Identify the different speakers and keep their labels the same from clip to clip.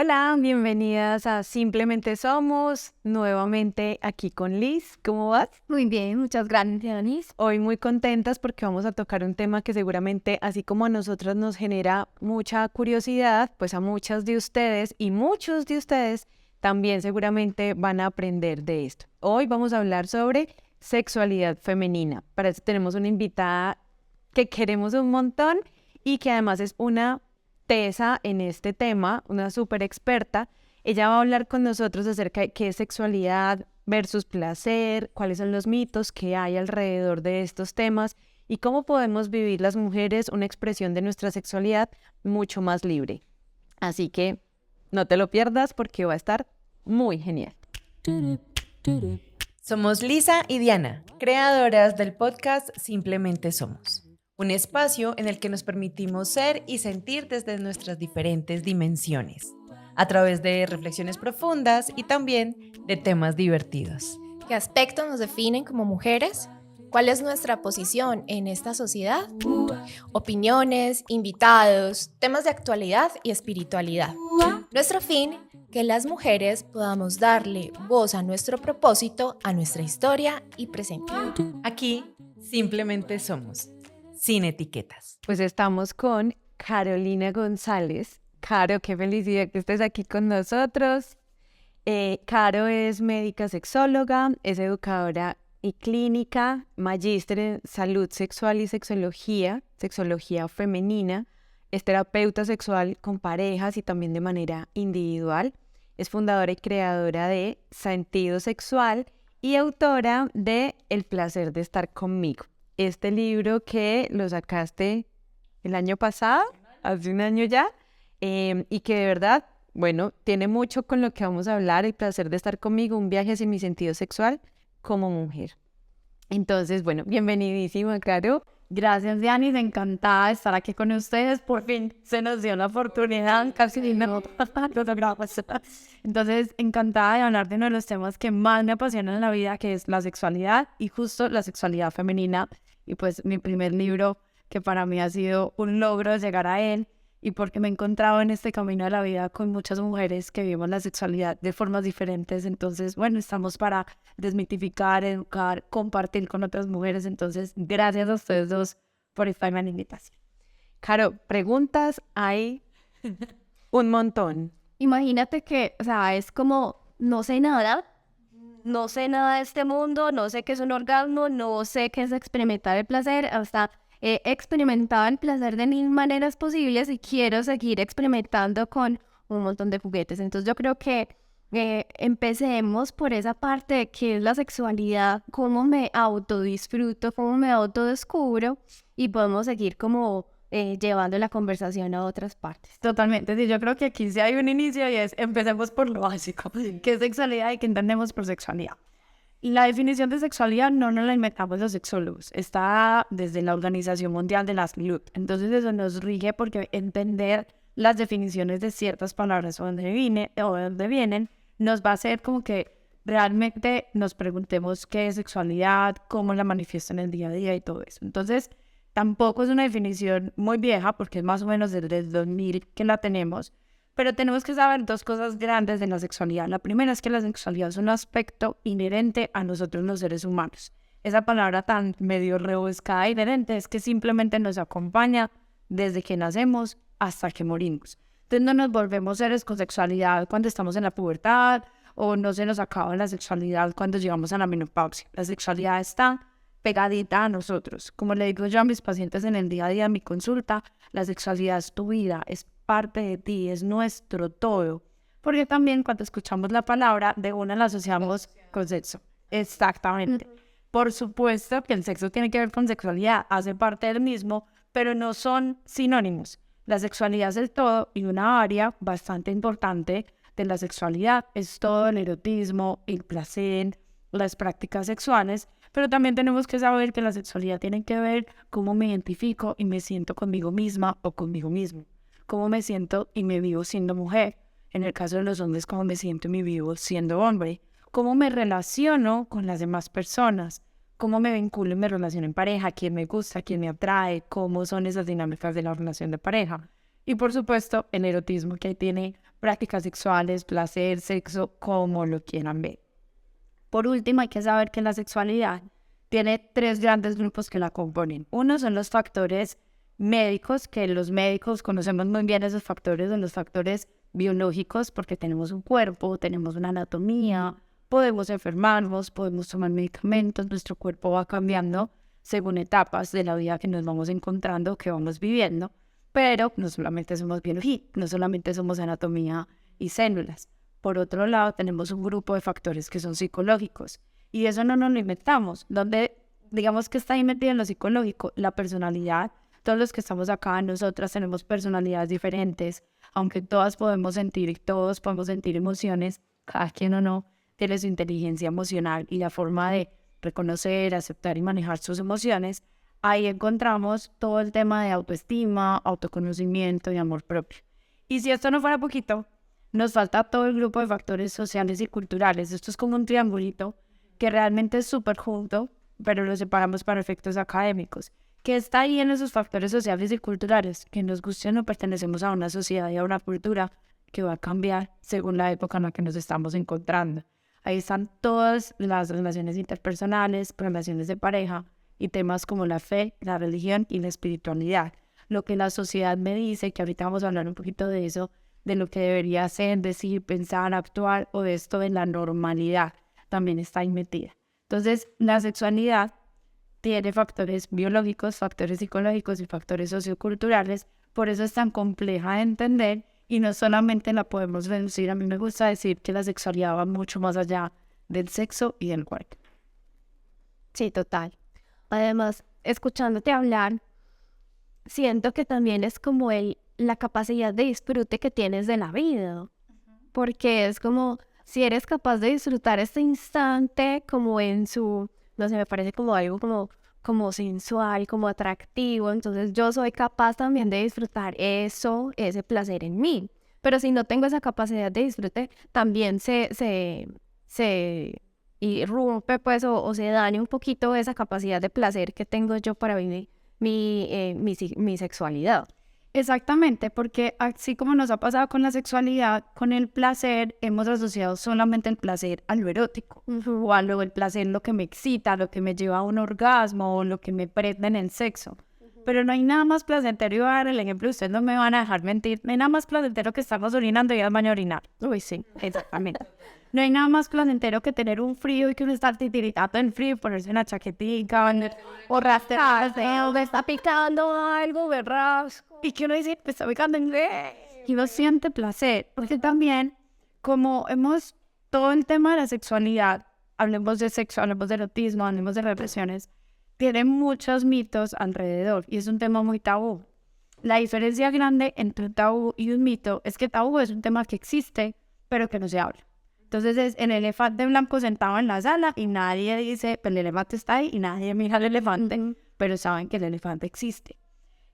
Speaker 1: Hola, bienvenidas a Simplemente Somos, nuevamente aquí con Liz. ¿Cómo vas?
Speaker 2: Muy bien, muchas gracias, Anis.
Speaker 1: Hoy muy contentas porque vamos a tocar un tema que seguramente, así como a nosotras nos genera mucha curiosidad, pues a muchas de ustedes y muchos de ustedes también seguramente van a aprender de esto. Hoy vamos a hablar sobre sexualidad femenina. Para eso tenemos una invitada que queremos un montón y que además es una tesa en este tema, una súper experta. Ella va a hablar con nosotros acerca de qué es sexualidad versus placer, cuáles son los mitos que hay alrededor de estos temas y cómo podemos vivir las mujeres una expresión de nuestra sexualidad mucho más libre. Así que no te lo pierdas porque va a estar muy genial.
Speaker 3: Somos Lisa y Diana, creadoras del podcast Simplemente Somos, un espacio en el que nos permitimos ser y sentir desde nuestras diferentes dimensiones, a través de reflexiones profundas y también de temas divertidos.
Speaker 2: ¿Qué aspectos nos definen como mujeres? ¿Cuál es nuestra posición en esta sociedad? Opiniones, invitados, temas de actualidad y espiritualidad. Nuestro fin, que las mujeres podamos darle voz a nuestro propósito, a nuestra historia y presente.
Speaker 3: Aquí simplemente somos, sin etiquetas.
Speaker 1: Pues estamos con Carolina González. Caro, qué felicidad que estés aquí con nosotros. Caro es médica sexóloga, es educadora y clínica, magíster en salud sexual y sexología femenina, es terapeuta sexual con parejas y también de manera individual, es fundadora y creadora de Sentido Sexual y autora de El placer de estar conmigo. Este libro que lo sacaste el año pasado, hace un año ya, y que de verdad, bueno, tiene mucho con lo que vamos a hablar, el placer de estar conmigo, un viaje hacia mi sentido sexual como mujer. Entonces, bueno, bienvenidísima, Caro.
Speaker 2: Gracias, Dianis, encantada de estar aquí con ustedes. Por fin se nos dio la oportunidad, casi no lo logramos. Entonces, encantada de hablar de uno de los temas que más me apasionan en la vida, que es la sexualidad y justo la sexualidad femenina. Y pues mi primer libro, que para mí ha sido un logro llegar a él, y porque me he encontrado en este camino de la vida con muchas mujeres que vivimos la sexualidad de formas diferentes. Entonces, bueno, estamos para desmitificar, educar, compartir con otras mujeres. Entonces, gracias a ustedes dos por estar en la invitación.
Speaker 1: Caro, preguntas hay un montón.
Speaker 2: Imagínate que, o sea, es como, no sé nada de este mundo, no sé qué es un orgasmo, no sé qué es experimentar el placer, hasta he experimentado el placer de mil maneras posibles y quiero seguir experimentando con un montón de juguetes. Entonces yo creo que empecemos por esa parte de qué es la sexualidad, cómo me autodisfruto, cómo me autodescubro y podemos seguir como llevando la conversación a otras partes.
Speaker 4: Totalmente, sí, yo creo que aquí sí hay un inicio y es empecemos por lo básico, ¿qué es sexualidad y qué entendemos por sexualidad? La definición de sexualidad no nos la inventamos los sexólogos, está desde la Organización Mundial de la Salud, entonces eso nos rige porque entender las definiciones de ciertas palabras o dónde vienen nos va a hacer como que realmente nos preguntemos qué es sexualidad, cómo la manifiesta en el día a día y todo eso. Entonces, tampoco es una definición muy vieja porque es más o menos desde el 2000 que la tenemos, pero tenemos que saber dos cosas grandes de la sexualidad. La primera es que la sexualidad es un aspecto inherente a nosotros los seres humanos. Esa palabra tan medio rebuscada inherente es que simplemente nos acompaña desde que nacemos hasta que morimos. Entonces no nos volvemos seres con sexualidad cuando estamos en la pubertad o no se nos acaba la sexualidad cuando llegamos a la menopausia. La sexualidad está pegadita a nosotros. Como le digo yo a mis pacientes en el día a día de mi consulta, la sexualidad es tu vida, es parte de ti, es nuestro todo. Porque también cuando escuchamos la palabra, de una la asociamos con sexo. Exactamente. Por supuesto que el sexo tiene que ver con sexualidad, hace parte del mismo, pero no son sinónimos. La sexualidad es el todo y una área bastante importante de la sexualidad es todo el erotismo, el placer, las prácticas sexuales, pero también tenemos que saber que la sexualidad tiene que ver cómo me identifico y me siento conmigo misma o conmigo mismo, cómo me siento y me vivo siendo mujer, en el caso de los hombres, cómo me siento y me vivo siendo hombre, cómo me relaciono con las demás personas, cómo me vinculo y me relaciono en pareja, quién me gusta, quién me atrae, cómo son esas dinámicas de la relación de pareja. Y por supuesto, el erotismo, que ahí tiene prácticas sexuales, placer, sexo, como lo quieran ver. Por último, hay que saber que la sexualidad tiene 3 grandes grupos que la componen. Uno son los factores médicos, que los médicos conocemos muy bien esos factores, son los factores biológicos, porque tenemos un cuerpo, tenemos una anatomía, podemos enfermarnos, podemos tomar medicamentos, nuestro cuerpo va cambiando según etapas de la vida que nos vamos encontrando, que vamos viviendo, pero no solamente somos biología, no solamente somos anatomía y células. Por otro lado, tenemos un grupo de factores que son psicológicos, y eso no nos lo inventamos, donde digamos que está ahí metido en lo psicológico, la personalidad. Todos los que estamos acá, nosotras tenemos personalidades diferentes, aunque todas podemos sentir y todos podemos sentir emociones, cada quien o no tiene su inteligencia emocional y la forma de reconocer, aceptar y manejar sus emociones. Ahí encontramos todo el tema de autoestima, autoconocimiento y amor propio. Y si esto no fuera poquito, nos falta todo el grupo de factores sociales y culturales. Esto es como un triangulito que realmente es súper junto, pero lo separamos para efectos académicos, que está ahí en esos factores sociales y culturales, que nos guste o no, pertenecemos a una sociedad y a una cultura que va a cambiar según la época en la que nos estamos encontrando. Ahí están todas las relaciones interpersonales, relaciones de pareja y temas como la fe, la religión y la espiritualidad. Lo que la sociedad me dice, que ahorita vamos a hablar un poquito de eso, de lo que debería ser, decir, pensar, actuar, o de esto de la normalidad, también está ahí metida. Entonces, la sexualidad tiene factores biológicos, factores psicológicos y factores socioculturales, por eso es tan compleja de entender y no solamente la podemos reducir. A mí me gusta decir que la sexualidad va mucho más allá del sexo y del cuerpo.
Speaker 2: Sí, total. Además, escuchándote hablar, siento que también es como la capacidad de disfrute que tienes de la vida, porque es como si eres capaz de disfrutar este instante como en su, no sé, me parece como algo como sensual, como atractivo, entonces yo soy capaz también de disfrutar eso, ese placer en mí, pero si no tengo esa capacidad de disfrute, también se irrumpe pues o se daña un poquito esa capacidad de placer que tengo yo para vivir mi sexualidad.
Speaker 4: Exactamente, porque así como nos ha pasado con la sexualidad, con el placer hemos asociado solamente el placer a lo erótico, o a el placer, lo que me excita, lo que me lleva a un orgasmo, o lo que me prende en el sexo. Pero no hay nada más placentero, y voy a dar el ejemplo, ustedes no me van a dejar mentir, no hay nada más placentero que estarnos orinando y ir al baño a orinar.
Speaker 2: Uy, sí, exactamente.
Speaker 4: No hay nada más placentero que tener un frío y que uno estar titiritando en frío, ponerse una chaquetica,
Speaker 2: O rascarse, o me está picando algo, ¿verdad?
Speaker 4: y que uno dice, me está picando en y uno siente placer, porque también, como hemos, todo el tema de la sexualidad, hablemos de sexo, hablemos de erotismo, hablemos de represiones, tiene muchos mitos alrededor, y es un tema muy tabú. La diferencia grande entre un tabú y un mito es que tabú es un tema que existe, pero que no se habla. Entonces es el elefante blanco sentado en la sala y nadie dice, el elefante está ahí y nadie mira al elefante, pero saben que el elefante existe.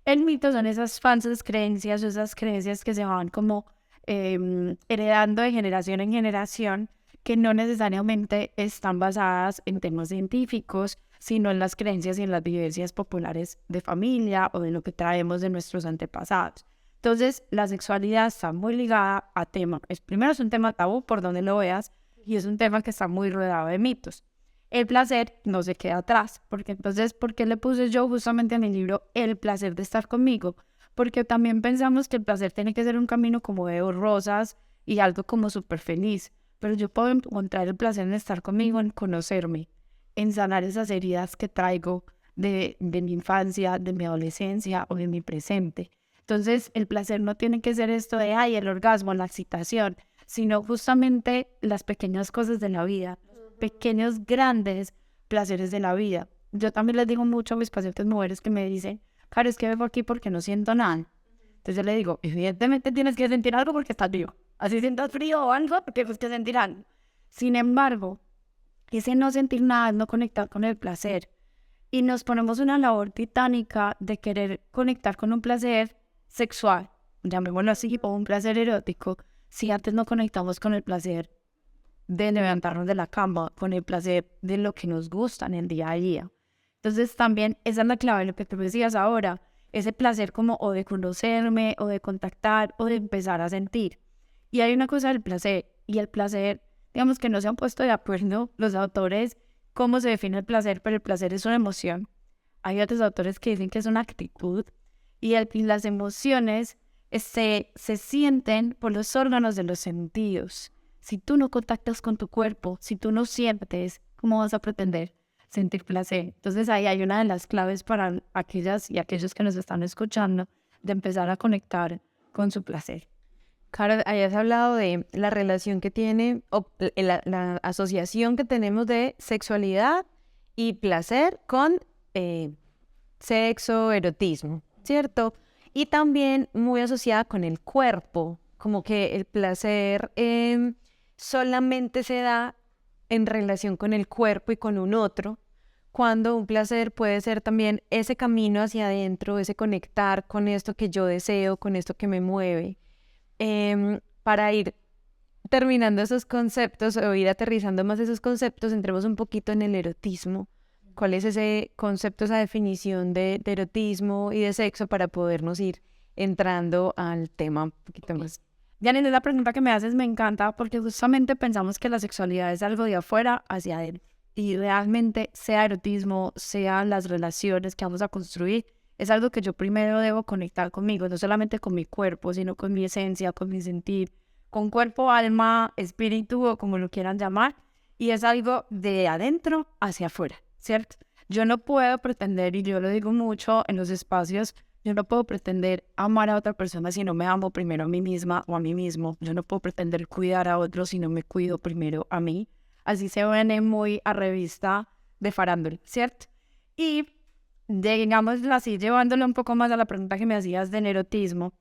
Speaker 4: El mito son esas falsas creencias o esas creencias que se van como heredando de generación en generación, que no necesariamente están basadas en temas científicos, sino en las creencias y en las vivencias populares de familia o de lo que traemos de nuestros antepasados. Entonces, la sexualidad está muy ligada a temas. Primero es un tema tabú por donde lo veas y es un tema que está muy rodeado de mitos. El placer no se queda atrás, porque entonces, ¿por qué le puse yo justamente en mi libro el placer de estar conmigo? Porque también pensamos que el placer tiene que ser un camino como de rosas y algo como súper feliz, pero yo puedo encontrar el placer en estar conmigo, en conocerme, en sanar esas heridas que traigo de mi infancia, de mi adolescencia o de mi presente. Entonces, el placer no tiene que ser esto de, ay, el orgasmo, la excitación, sino justamente las pequeñas cosas de la vida, pequeños, grandes placeres de la vida. Yo también les digo mucho a mis pacientes mujeres que me dicen, Caro, es que vengo aquí porque no siento nada. Entonces yo le digo, evidentemente tienes que sentir algo porque estás vivo. Así sientas frío o algo, porque tienes que sentir algo. Sin embargo, ese no sentir nada es no conectar con el placer. Y nos ponemos una labor titánica de querer conectar con un placer sexual, llamémoslo así, o un placer erótico, si antes no conectamos con el placer de levantarnos de la cama, con el placer de lo que nos gusta en el día a día. Entonces también esa es la clave de lo que tú decías ahora, ese placer como o de conocerme, o de contactar, o de empezar a sentir. Y hay una cosa del placer, y el placer, digamos que no se han puesto de acuerdo los autores cómo se define el placer, pero el placer es una emoción. Hay otros autores que dicen que es una actitud, y las emociones se sienten por los órganos de los sentidos. Si tú no contactas con tu cuerpo, si tú no sientes, ¿cómo vas a pretender sentir placer? Entonces ahí hay una de las claves para aquellas y aquellos que nos están escuchando de empezar a conectar con su placer.
Speaker 1: Caro, hayas hablado de la relación que tiene, o la asociación que tenemos de sexualidad y placer con sexo, erotismo, ¿cierto? Y también muy asociada con el cuerpo, como que el placer solamente se da en relación con el cuerpo y con un otro, cuando un placer puede ser también ese camino hacia adentro, ese conectar con esto que yo deseo, con esto que me mueve. Para ir terminando esos conceptos o ir aterrizando más esos conceptos, entremos un poquito en el erotismo. ¿Cuál es ese concepto, esa definición de erotismo y de sexo para podernos ir entrando al tema un poquito más?
Speaker 4: Janine, la pregunta que me haces me encanta porque justamente pensamos que la sexualidad es algo de afuera hacia adentro. Y realmente, sea erotismo, sean las relaciones que vamos a construir, es algo que yo primero debo conectar conmigo, no solamente con mi cuerpo, sino con mi esencia, con mi sentir, con cuerpo, alma, espíritu o como lo quieran llamar. Y es algo de adentro hacia afuera, ¿cierto? Yo no puedo pretender, y yo lo digo mucho en los espacios, yo no puedo pretender amar a otra persona si no me amo primero a mí misma o a mí mismo. Yo no puedo pretender cuidar a otros si no me cuido primero a mí. Así se viene muy a revista de farándula, ¿cierto? Y digámoslo así, llevándolo un poco más a la pregunta que me hacías del erotismo.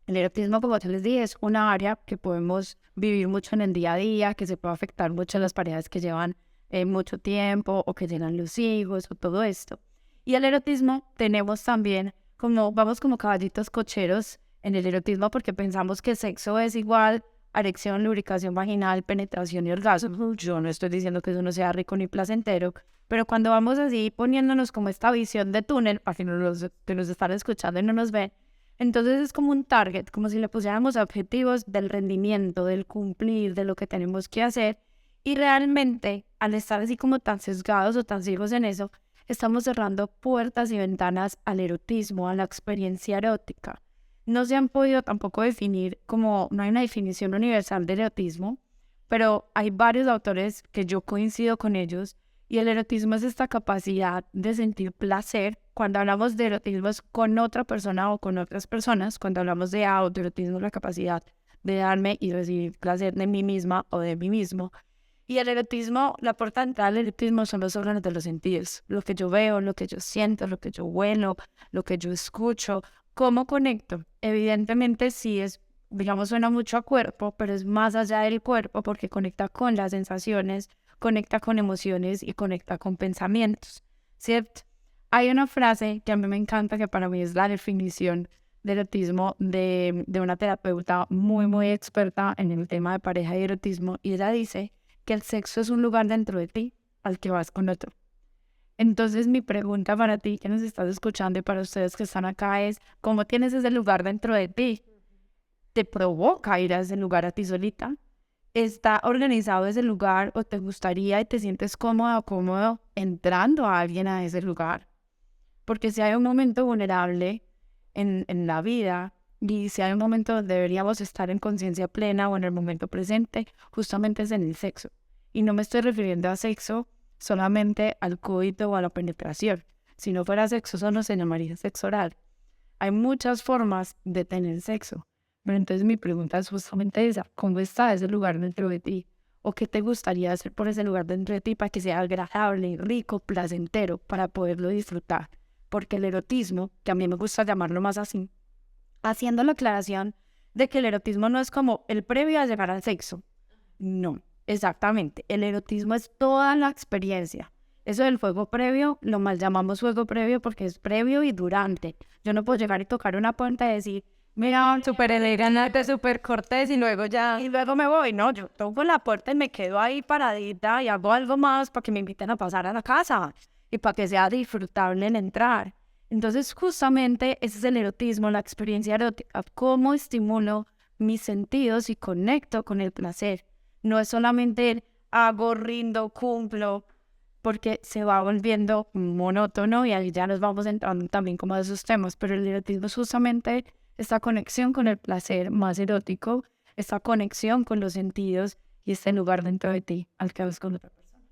Speaker 4: El erotismo, como te les dije, es una área que podemos vivir mucho en el día a día, que se puede afectar mucho a las parejas que llevan mucho tiempo o que llegan los hijos o todo esto. Y el erotismo tenemos también vamos como caballitos cocheros en el erotismo porque pensamos que sexo es igual a erección, lubricación vaginal, penetración y orgasmo. Yo no estoy diciendo que eso no sea rico ni placentero, pero cuando vamos así poniéndonos como esta visión de túnel, para que nos están escuchando y no nos ven, entonces es como un target, como si le pusiéramos objetivos del rendimiento, del cumplir, de lo que tenemos que hacer. Y realmente, al estar así como tan sesgados o tan ciegos en eso, estamos cerrando puertas y ventanas al erotismo, a la experiencia erótica. No se han podido tampoco definir no hay una definición universal del erotismo, pero hay varios autores que yo coincido con ellos, y el erotismo es esta capacidad de sentir placer. Cuando hablamos de erotismo es con otra persona o con otras personas. Cuando hablamos de autoerotismo, la capacidad de darme y recibir placer de mí misma o de mí mismo. Y el erotismo, la puerta de entrada del erotismo son los órganos de los sentidos. Lo que yo veo, lo que yo siento, lo que yo huelo, lo que yo escucho. ¿Cómo conecto? Evidentemente sí es, digamos, suena mucho a cuerpo, pero es más allá del cuerpo porque conecta con las sensaciones, conecta con emociones y conecta con pensamientos, ¿cierto? Hay una frase que a mí me encanta, que para mí es la definición del erotismo de una terapeuta muy, muy experta en el tema de pareja y erotismo, y ella dice que el sexo es un lugar dentro de ti al que vas con otro. Entonces mi pregunta para ti que nos estás escuchando y para ustedes que están acá es, ¿cómo tienes ese lugar dentro de ti? ¿Te provoca ir a ese lugar a ti solita? ¿Está organizado ese lugar o te gustaría y te sientes cómoda o cómodo entrando a alguien a ese lugar? Porque si hay un momento vulnerable en la vida y si hay un momento donde deberíamos estar en conciencia plena o en el momento presente, justamente es en el sexo. Y no me estoy refiriendo a sexo solamente al coito o a la penetración. Si no fuera sexo, solo se llamaría sexo oral. Hay muchas formas de tener sexo. Pero entonces mi pregunta es justamente esa: ¿cómo está ese lugar dentro de ti? ¿O qué te gustaría hacer por ese lugar dentro de ti para que sea agradable, rico, placentero, para poderlo disfrutar? Porque el erotismo, que a mí me gusta llamarlo más así, haciendo la aclaración de que el erotismo no es como el previo a llegar al sexo. No, exactamente. El erotismo es toda la experiencia. Eso del fuego previo, lo mal llamamos fuego previo porque es previo y durante. Yo no puedo llegar y tocar una puerta y decir, mira,
Speaker 1: Súper elegante, súper cortés y luego ya...
Speaker 4: y luego me voy. No, yo toco la puerta y me quedo ahí paradita y hago algo más para que me inviten a pasar a la casa y para que sea disfrutable el entrar.
Speaker 2: Entonces, justamente ese es el erotismo, la experiencia erótica, cómo estimulo mis sentidos y conecto con el placer. No es solamente el hago, rindo, cumplo, porque se va volviendo monótono y ahí ya nos vamos entrando también como a esos temas, pero el erotismo es justamente esta conexión con el placer más erótico, esta conexión con los sentidos y este lugar dentro de ti al que vas con otra persona.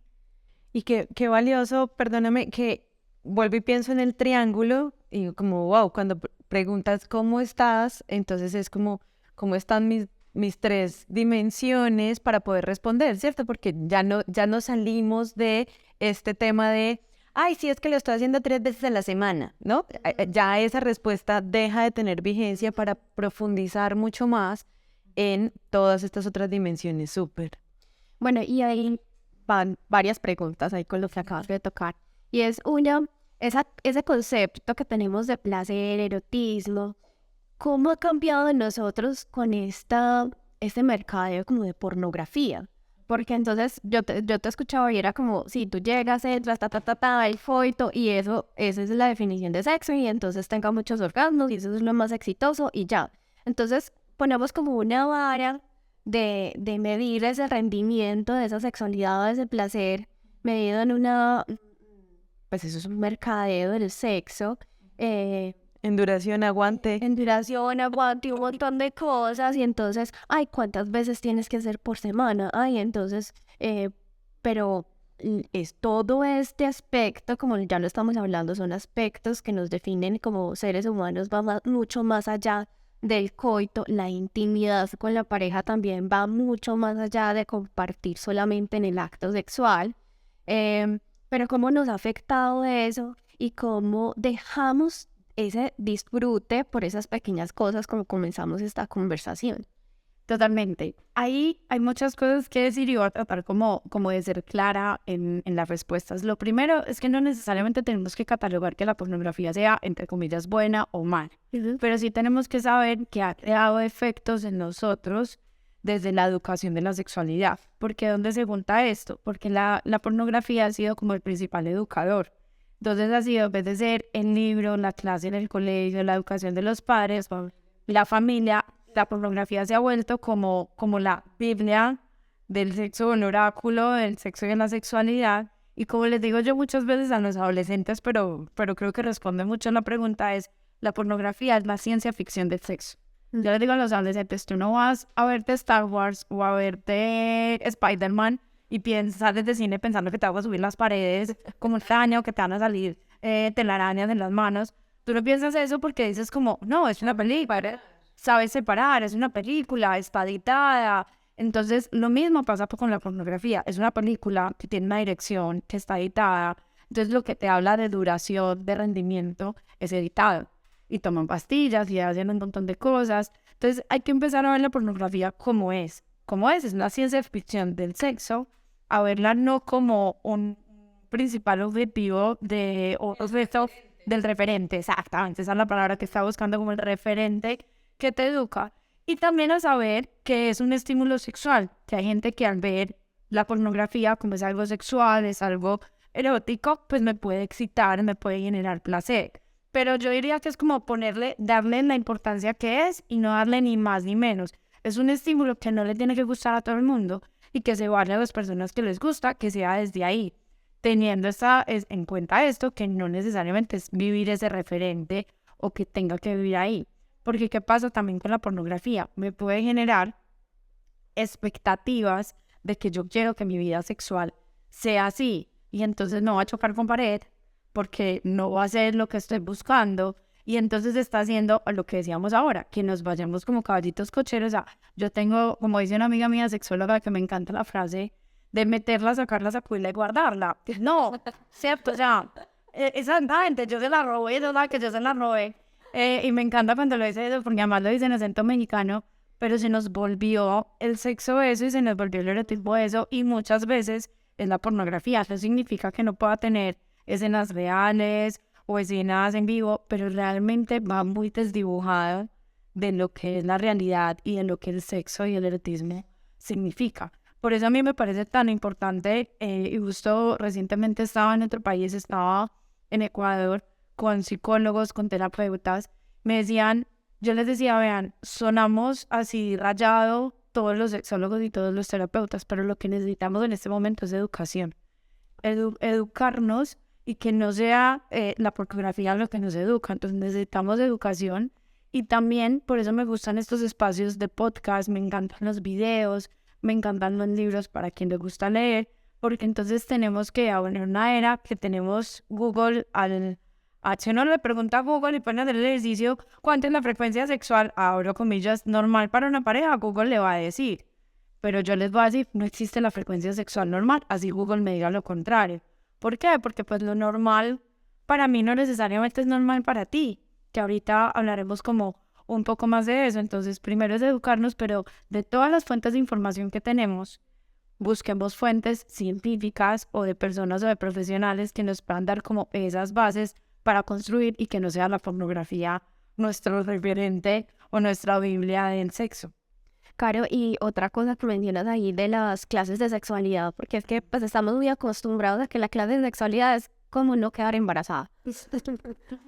Speaker 1: Y qué valioso, perdóname, que vuelvo y pienso en el triángulo y como, wow, cuando preguntas cómo estás, entonces es como, ¿cómo están mis tres dimensiones para poder responder, ¿cierto? Porque ya no salimos de este tema de, ay, sí, es que lo estoy haciendo 3 veces a la semana, ¿no? Ya esa respuesta deja de tener vigencia para profundizar mucho más en todas estas otras dimensiones, súper.
Speaker 4: Bueno, y ahí van varias preguntas ahí con lo que acabas de tocar. Y es una, ese concepto que tenemos de placer, erotismo, ¿cómo ha cambiado en nosotros con este mercadeo como de pornografía? Porque entonces yo te escuchaba y era como, si tú llegas, entras, el coito, y esa es la definición de sexo, y entonces tenga muchos orgasmos, y eso es lo más exitoso, y ya. Entonces ponemos como una vara de medir ese rendimiento de esa sexualidad, de ese placer, medido en pues eso es un mercadeo del sexo,
Speaker 1: En duración, aguante.
Speaker 4: en duración, aguante, un montón de cosas, y entonces, ay, ¿cuántas veces tienes que hacer por semana? Ay, entonces, pero es todo este aspecto, como ya lo estamos hablando, son aspectos que nos definen como seres humanos, mucho más allá del coito, la intimidad con la pareja también va mucho más allá de compartir solamente en el acto sexual, pero cómo nos ha afectado eso y cómo dejamos ese disfrute por esas pequeñas cosas como comenzamos esta conversación.
Speaker 2: Totalmente. Ahí hay muchas cosas que decir y voy a tratar como de ser clara en las respuestas. Lo primero es que no necesariamente tenemos que catalogar que la pornografía sea, entre comillas, buena o mala, pero sí tenemos que saber que ha creado efectos en nosotros desde la educación de la sexualidad. ¿Por qué? ¿Dónde se junta esto? Porque la pornografía ha sido como el principal educador. Entonces ha sido, en vez de ser el libro, la clase en el colegio, la educación de los padres, la familia, la pornografía se ha vuelto como la Biblia del sexo, el oráculo del sexo y de la sexualidad. Y como les digo yo muchas veces a los adolescentes, pero creo que responde mucho a la pregunta, es la pornografía es la ciencia ficción del sexo. Yo les digo a los adolescentes, tú no vas a verte Star Wars o a verte Spider-Man y sales de cine pensando que te vas a subir las paredes como un araña o que te van a salir telarañas en las manos. Tú no piensas eso porque dices como, no, es una película, sabes separar, es una película, está editada. Entonces, lo mismo pasa con la pornografía. Es una película que tiene una dirección, que está editada. Entonces, lo que te habla de duración, de rendimiento, es editado. Y toman pastillas y hacen un montón de cosas. Entonces, hay que empezar a ver la pornografía como es. Como es una ciencia ficción del sexo, a verla no como un principal objetivo del referente. Exactamente, esa es la palabra que está buscando, como el referente que te educa. Y también a saber que es un estímulo sexual, que hay gente que al ver la pornografía como es algo sexual, es algo erótico, pues me puede excitar, me puede generar placer. Pero yo diría que es como darle la importancia que es y no darle ni más ni menos. Es un estímulo que no le tiene que gustar a todo el mundo y que se vale a las personas que les gusta, que sea desde ahí. Teniendo en cuenta esto, que no necesariamente es vivir ese referente o que tenga que vivir ahí. Porque ¿qué pasa también con la pornografía? Me puede generar expectativas de que yo quiero que mi vida sexual sea así. Y entonces no va a chocar con pared porque no va a ser lo que estoy buscando. Y entonces está haciendo lo que decíamos ahora, que nos vayamos como caballitos cocheros. Yo tengo, como dice una amiga mía sexóloga, que me encanta la frase de meterla, sacarla, sacudirla y guardarla. No, ¿cierto? O sea, exactamente, yo se la robé, que yo se la robé. Y me encanta cuando lo dice eso, porque además lo dice en acento mexicano, pero se nos volvió el sexo eso y se nos volvió el erotismo eso, y muchas veces es la pornografía. Eso significa que no pueda tener escenas reales o escenas en vivo, pero realmente va muy desdibujado de lo que es la realidad y de lo que el sexo y el erotismo significa. Por eso a mí me parece tan importante, y justo recientemente estaba en otro país, estaba en Ecuador,
Speaker 4: con psicólogos, con terapeutas, me decían, yo les decía, vean, sonamos así rayado todos los sexólogos y todos los terapeutas, pero lo que necesitamos en este momento es educación. Educarnos y que no sea la pornografía lo que nos educa. Entonces necesitamos educación y también por eso me gustan estos espacios de podcast, me encantan los videos, me encantan los libros para quien le gusta leer, porque entonces tenemos que, en una era que tenemos Google si uno le pregunta a Google y pone en el ejercicio cuánto es la frecuencia sexual, abro comillas, normal para una pareja, Google le va a decir. Pero yo les voy a decir, no existe la frecuencia sexual normal, así Google me diga lo contrario. ¿Por qué? Porque pues lo normal para mí no necesariamente es normal para ti, que ahorita hablaremos como un poco más de eso. Entonces, primero es educarnos, pero de todas las fuentes de información que tenemos, busquemos fuentes científicas o de personas o de profesionales que nos puedan dar como esas bases para construir y que no sea la pornografía nuestro referente o nuestra Biblia del sexo.
Speaker 2: Caro, y otra cosa que mencionas ahí de las clases de sexualidad, porque es que pues estamos muy acostumbrados a que la clase de sexualidad es como no quedar embarazada.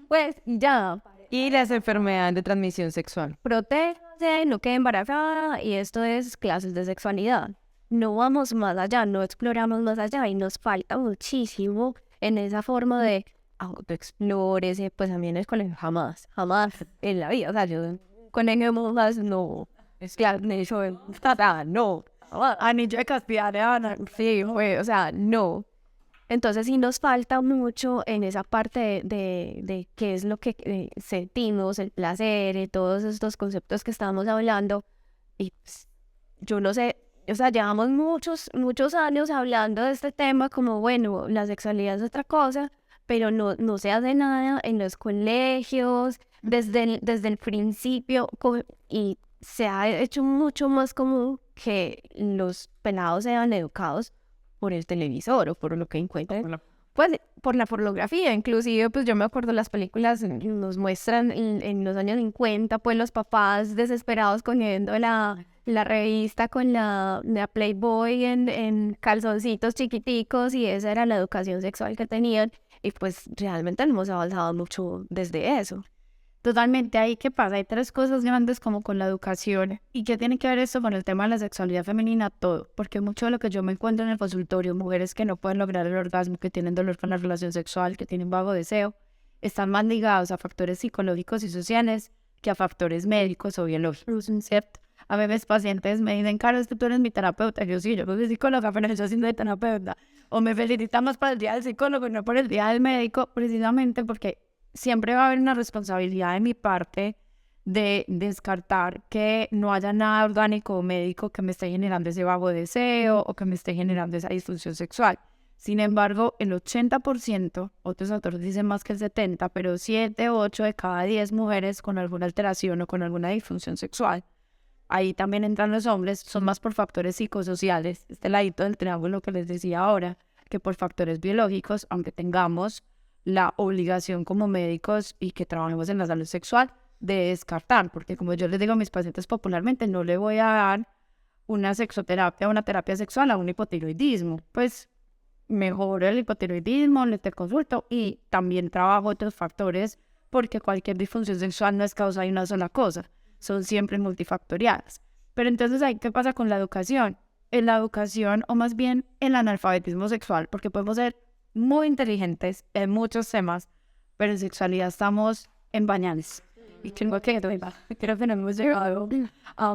Speaker 2: Pues ya,
Speaker 1: Y las enfermedades de transmisión sexual.
Speaker 2: protéjase, no quede embarazada, y esto es clases de sexualidad. No vamos más allá, no exploramos más allá y nos falta muchísimo en esa forma de autoexplórese, pues a mí en el colegio jamás en la vida, o sea, yo en colegio más no, es claro, no,
Speaker 4: Anillo de castidad, Ana.
Speaker 2: sí, o sea, no. Entonces sí nos falta mucho en esa parte de qué es lo que sentimos, el placer, todos estos conceptos que estamos hablando. Y pues, yo no sé, o sea, llevamos muchos años hablando de este tema como, bueno, la sexualidad es otra cosa, pero no se hace nada en los colegios, desde el principio, y se ha hecho mucho más común que los pelados sean educados por el televisor o por lo que encuentran, pues por la pornografía. Inclusive, pues yo me acuerdo las películas nos muestran en los años 50, pues los papás desesperados cogiendo la revista con la Playboy en calzoncitos chiquiticos, y esa era la educación sexual que tenían, y pues realmente no hemos avanzado mucho desde eso.
Speaker 4: Totalmente, ahí qué pasa, hay tres cosas grandes como con la educación. ¿Y qué tiene que ver esto con el tema de la sexualidad femenina? Todo, porque mucho de lo que yo me encuentro en el consultorio, mujeres que no pueden lograr el orgasmo, que tienen dolor con la relación sexual, que tienen vago deseo, están más ligados a factores psicológicos y sociales que a factores médicos o biológicos, ¿cierto? A veces pacientes me dicen, Caro, es que tú eres mi terapeuta. Yo sí, yo soy psicóloga, pero yo soy de terapeuta. O me felicitamos para el día del psicólogo y no por el día del médico, precisamente porque siempre va a haber una responsabilidad de mi parte de descartar que no haya nada orgánico o médico que me esté generando ese vago deseo o que me esté generando esa disfunción sexual. Sin embargo, el 80%, otros autores dicen más que el 70%, pero 7, 8 de cada 10 mujeres con alguna alteración o con alguna disfunción sexual, ahí también entran los hombres, son más por factores psicosociales, este ladito del triángulo que les decía ahora, que por factores biológicos, aunque tengamos la obligación como médicos y que trabajemos en la salud sexual de descartar, porque como yo les digo a mis pacientes popularmente, no le voy a dar una sexoterapia, una terapia sexual a un hipotiroidismo, pues mejoro el hipotiroidismo, le te consulto y también trabajo otros factores, porque cualquier disfunción sexual no es causa de una sola cosa, son siempre multifactoriales. Pero entonces, ¿qué pasa con la educación? En la educación, o más bien el analfabetismo sexual, porque podemos ser muy inteligentes en muchos temas, pero en sexualidad estamos en pañales. Y creo que no hemos llegado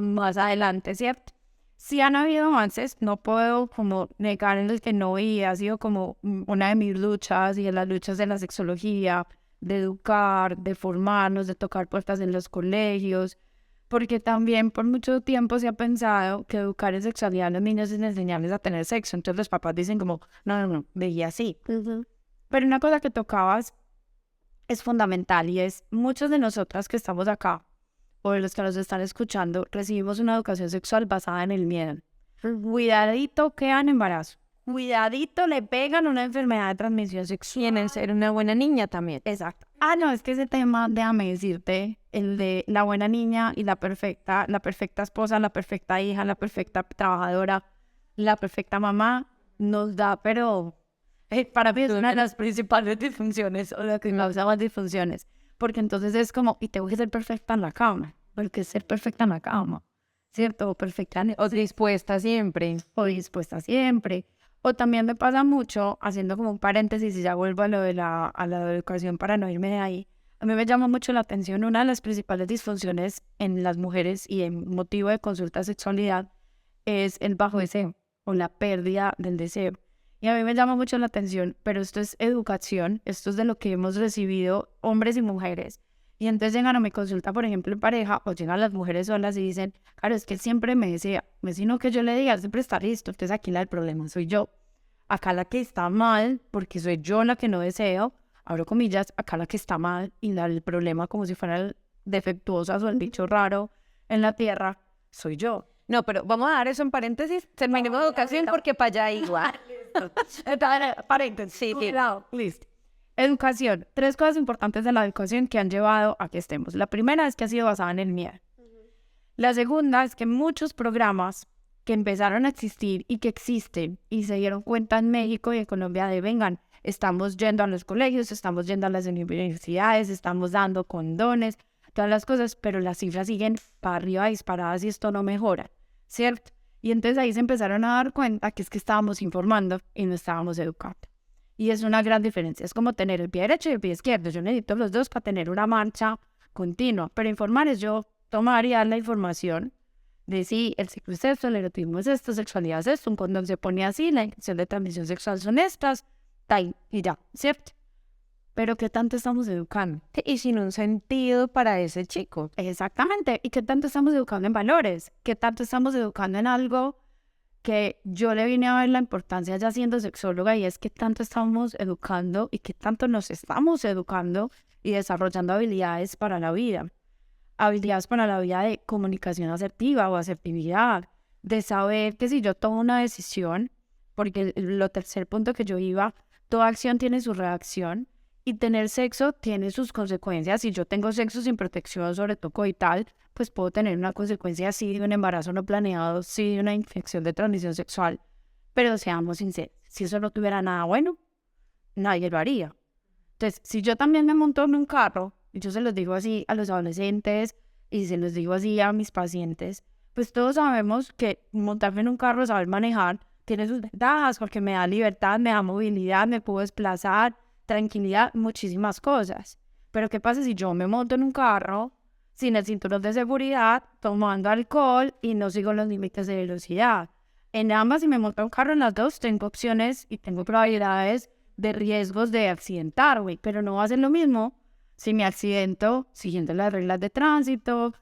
Speaker 4: más adelante, ¿cierto? Sí han habido avances, no puedo como negar en el que no, y ha sido como una de mis luchas y en las luchas de la sexología, de educar, de formarnos, de tocar puertas en los colegios, porque también por mucho tiempo se ha pensado que educar en sexualidad a los niños es enseñarles a tener sexo. Entonces los papás dicen como, no, veía así. Pero una cosa que tocabas es fundamental, y es muchas de nosotras que estamos acá, o de los que nos están escuchando, recibimos una educación sexual basada en el miedo. Cuidadito quedan embarazo. Cuidadito le pegan una enfermedad de transmisión sexual.
Speaker 1: Y en el ser una buena niña también.
Speaker 4: Exacto. No, es que ese tema, déjame decirte, el de la buena niña y la perfecta esposa, la perfecta hija, la perfecta trabajadora, la perfecta mamá, nos da, pero
Speaker 2: Para mí es una de las principales disfunciones o lo que causa más disfunciones. Porque entonces es como, y tengo que ser perfecta en la cama. Porque ser perfecta en la cama, ¿cierto? O perfecta en
Speaker 1: O dispuesta siempre.
Speaker 2: o dispuesta siempre. O también me pasa mucho, haciendo como un paréntesis y ya vuelvo a lo de a la educación para no irme de ahí. A mí me llama mucho la atención una de las principales disfunciones en las mujeres y en motivo de consulta de sexualidad es el bajo deseo o la pérdida del deseo. Y a mí me llama mucho la atención, pero esto es educación, esto es de lo que hemos recibido hombres y mujeres. Y entonces llegan a mi consulta, por ejemplo, en pareja, o llegan las mujeres solas y dicen, claro, es que él siempre me desea, sino que yo le diga, él siempre está listo, entonces aquí el problema soy yo. Acá la que está mal, porque soy yo la que no deseo, abro comillas, acá la que está mal, y el problema como si fuera el defectuosa o el bicho raro en la tierra, soy yo.
Speaker 1: No, pero vamos a dar eso en paréntesis. Terminemos educación porque para allá igual.
Speaker 2: Paréntesis.
Speaker 1: Sí, sí.
Speaker 2: Listo. Educación. 3 cosas importantes de la educación que han llevado a que estemos. La primera es que ha sido basada en el miedo. La segunda es que muchos programas que empezaron a existir y que existen y se dieron cuenta en México y en Colombia de vengan, estamos yendo a los colegios, estamos yendo a las universidades, estamos dando condones, todas las cosas, pero las cifras siguen para arriba disparadas y esto no mejora, ¿cierto? Y entonces ahí se empezaron a dar cuenta que es que estábamos informando y no estábamos educando. Y es una gran diferencia. Es como tener el pie derecho y el pie izquierdo. Yo necesito los dos para tener una marcha continua. Pero informar es yo tomar y dar la información de si el ciclo es esto, el erotismo es esto, sexualidad es esto, un condón se pone así, la infección de transmisión sexual son estas, tal, y ya, ¿cierto? Pero ¿qué tanto estamos educando?
Speaker 1: Y sin un sentido para ese chico.
Speaker 2: Exactamente. ¿Y qué tanto estamos educando en valores? ¿Qué tanto estamos educando en algo que yo le vine a ver la importancia ya siendo sexóloga y es que tanto estamos educando y que tanto nos estamos educando y desarrollando habilidades para la vida? Habilidades para la vida de comunicación asertiva o asertividad, de saber que si yo tomo una decisión, porque lo tercer punto que yo iba, toda acción tiene su reacción y tener sexo tiene sus consecuencias. Si yo tengo sexo sin protección sobre todo coital, pues puedo tener una consecuencia sí de un embarazo no planeado, sí de una infección de transmisión sexual, pero seamos sinceros, si eso no tuviera nada bueno, nadie lo haría. Entonces, si yo también me monto en un carro, y yo se los digo así a los adolescentes y se los digo así a mis pacientes, pues todos sabemos que montarme en un carro, saber manejar, tiene sus ventajas porque me da libertad, me da movilidad, me puedo desplazar, tranquilidad, muchísimas cosas. Pero ¿qué pasa si yo me monto en un carro sin el cinturón de seguridad, tomando alcohol y no sigo los límites de velocidad? En ambas, si me monto en un carro, en las dos tengo opciones y tengo probabilidades de riesgos de accidentarme, pero no va a ser lo mismo si me accidento siguiendo las reglas de tránsito,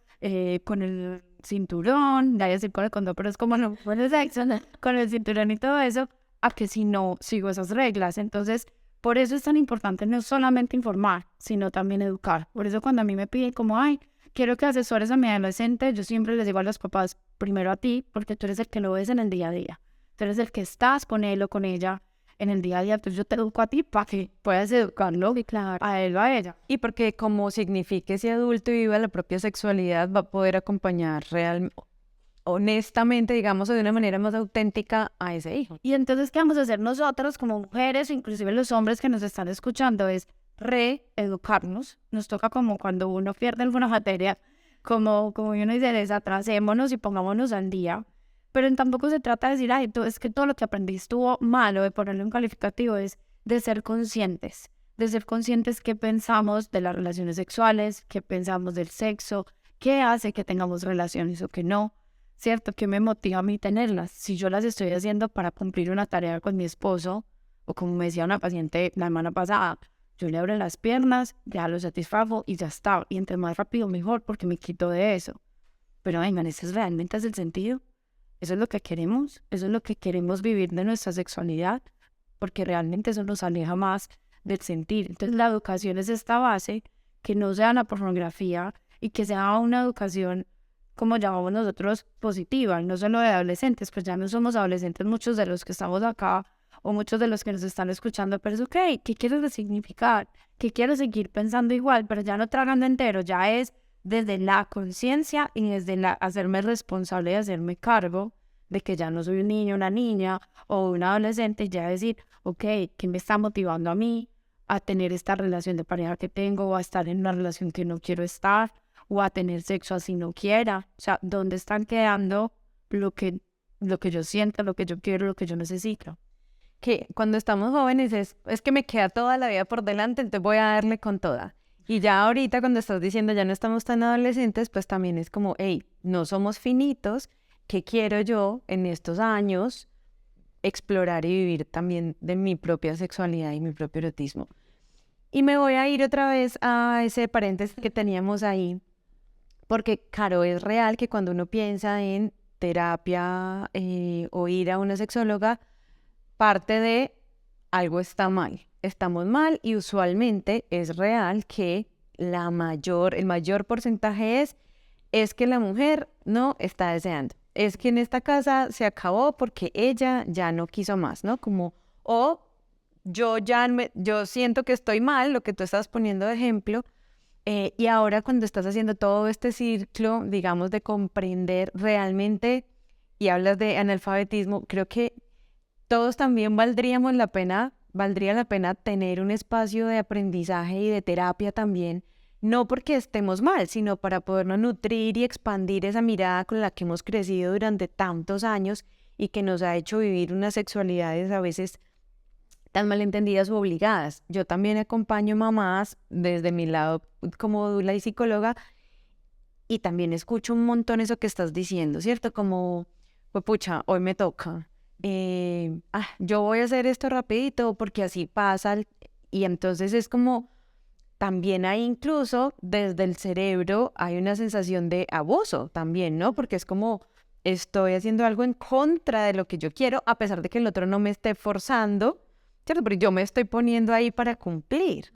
Speaker 2: con el cinturón, ya decir con el condón, pero es como no, con el sexo, con el cinturón y todo eso, a que si no sigo esas reglas. Entonces, por eso es tan importante no solamente informar, sino también educar. Por eso cuando a mí me piden como, ay, quiero que asesores a mi adolescente, yo siempre les digo a los papás, primero a ti, porque tú eres el que lo ves en el día a día. Tú eres el que estás con él o con ella en el día a día, entonces yo te educo a ti para que puedas educarlo y claro, a él o a ella.
Speaker 1: Y porque como signifique ese adulto y viva la propia sexualidad, va a poder acompañar honestamente, digamos, de una manera más auténtica a ese hijo.
Speaker 2: Y entonces, ¿qué vamos a hacer nosotros como mujeres o inclusive los hombres que nos están escuchando? Es reeducarnos. Nos toca como cuando uno pierde alguna materia, como uno dice, desatrasémonos y pongámonos al día. Pero tampoco se trata de decir, ay, es que todo lo que aprendí estuvo malo, de ponerle un calificativo, es de ser conscientes qué pensamos de las relaciones sexuales, qué pensamos del sexo, qué hace que tengamos relaciones o que no, ¿cierto? ¿Qué me motiva a mí tenerlas? Si yo las estoy haciendo para cumplir una tarea con mi esposo, o como me decía una paciente la semana pasada, yo le abro las piernas, ya lo satisfago y ya está. Y entre más rápido mejor porque me quito de eso. Pero vengan, ¿ese es realmente el sentido? ¿Eso es lo que queremos? ¿Eso es lo que queremos vivir de nuestra sexualidad? Porque realmente eso nos aleja más del sentir. Entonces la educación es esta base, que no sea la pornografía y que sea una educación, como llamamos nosotros, positiva, no solo de adolescentes, pues ya no somos adolescentes muchos de los que estamos acá o muchos de los que nos están escuchando, pero es ok, ¿qué quiero resignificar? ¿Qué quiero seguir pensando igual? Pero ya no tragando entero, ya es desde la conciencia y desde hacerme responsable y hacerme cargo
Speaker 4: de que ya no soy un niño, una niña o un adolescente, ya decir, ok, ¿qué me está motivando a mí a tener esta relación de pareja que tengo, o a estar en una relación que no quiero estar, o a tener sexo así no quiera? O sea, ¿dónde están quedando lo que yo siento, lo que yo quiero, lo que yo necesito?
Speaker 1: Que cuando estamos jóvenes es que me queda toda la vida por delante, entonces voy a darle con toda. Y ya ahorita cuando estás diciendo ya no estamos tan adolescentes, pues también es como, hey, no somos finitos, ¿qué quiero yo en estos años explorar y vivir también de mi propia sexualidad y mi propio erotismo? Y me voy a ir otra vez a ese paréntesis que teníamos ahí, porque claro, es real que cuando uno piensa en terapia o ir a una sexóloga, parte de algo está mal, estamos mal, y usualmente es real que el mayor porcentaje es que la mujer no está deseando. Es que en esta casa se acabó porque ella ya no quiso más, ¿no? Como, o yo siento que estoy mal, lo que tú estás poniendo de ejemplo, y ahora cuando estás haciendo todo este ciclo, digamos, de comprender realmente, y hablas de analfabetismo, creo que todos también valdría la pena tener un espacio de aprendizaje y de terapia también, no porque estemos mal, sino para podernos nutrir y expandir esa mirada con la que hemos crecido durante tantos años y que nos ha hecho vivir unas sexualidades a veces tan malentendidas u obligadas. Yo también acompaño mamás desde mi lado como doula y psicóloga, y también escucho un montón eso que estás diciendo, ¿cierto? Como, pues pucha, hoy me toca. Yo voy a hacer esto rapidito porque así pasa. Y entonces es como, también hay incluso desde el cerebro hay una sensación de abuso también, ¿no? Porque es como, estoy haciendo algo en contra de lo que yo quiero, a pesar de que el otro no me esté forzando, ¿cierto? Pero yo me estoy poniendo ahí para cumplir.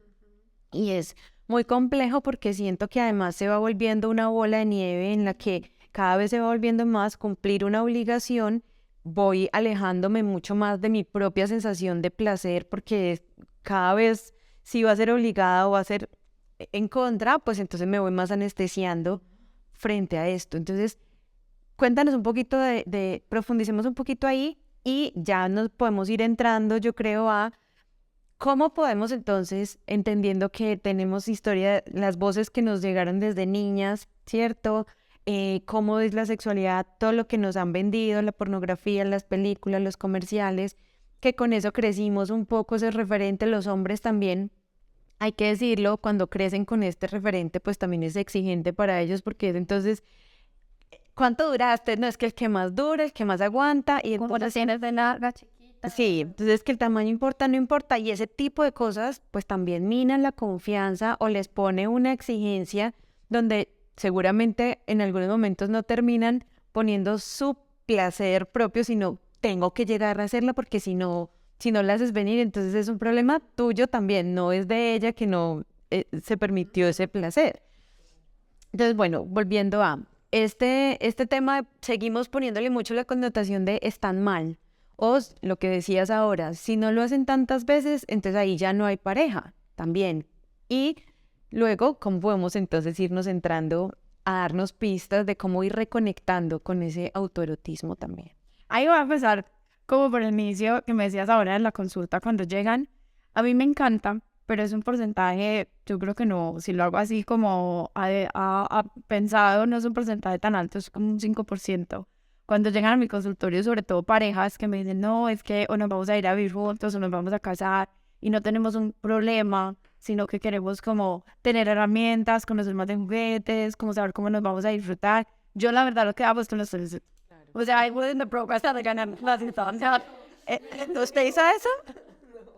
Speaker 1: Y es muy complejo porque siento que además se va volviendo una bola de nieve en la que cada vez se va volviendo más cumplir una obligación. Voy alejándome mucho más de mi propia sensación de placer, porque cada vez si va a ser obligada o va a ser en contra, pues entonces me voy más anestesiando frente a esto. Entonces, cuéntanos un poquito profundicemos un poquito ahí, y ya nos podemos ir entrando, yo creo, a cómo podemos entonces, entendiendo que tenemos historia, las voces que nos llegaron desde niñas, ¿cierto? Cómo es la sexualidad, todo lo que nos han vendido, la pornografía, las películas, los comerciales, que con eso crecimos un poco ese referente. Los hombres también, hay que decirlo, cuando crecen con este referente, pues también es exigente para ellos, porque entonces, ¿cuánto duraste? No, es que el que más dura, el que más aguanta, y entonces,
Speaker 4: Tienes de larga, chiquita.
Speaker 1: sí, entonces que el tamaño importa, no importa, y ese tipo de cosas, pues también minan la confianza o les pone una exigencia donde seguramente en algunos momentos no terminan poniendo su placer propio, sino tengo que llegar a hacerla porque si no la haces venir, entonces es un problema tuyo también, no es de ella que no se permitió ese placer. Entonces, bueno, volviendo a este tema, seguimos poniéndole mucho la connotación de están mal, o lo que decías ahora, si no lo hacen tantas veces, entonces ahí ya no hay pareja también. Y luego, ¿cómo podemos entonces irnos entrando a darnos pistas de cómo ir reconectando con ese autoerotismo también?
Speaker 4: Ahí voy a empezar como por el inicio que me decías ahora en la consulta cuando llegan. A mí me encanta, pero es un porcentaje, yo creo que no, si lo hago así como pensado, no es un porcentaje tan alto, es como un 5%. Cuando llegan a mi consultorio, sobre todo parejas que me dicen, no, es que o nos vamos a ir a vivir juntos o nos vamos a casar y no tenemos un problema, sino que queremos como tener herramientas, conocer más de juguetes, como saber cómo nos vamos a disfrutar. Yo la verdad lo que hago es que los tres, o sea, I was in the progress de ganar las instancias.
Speaker 1: ¿Usted hizo eso?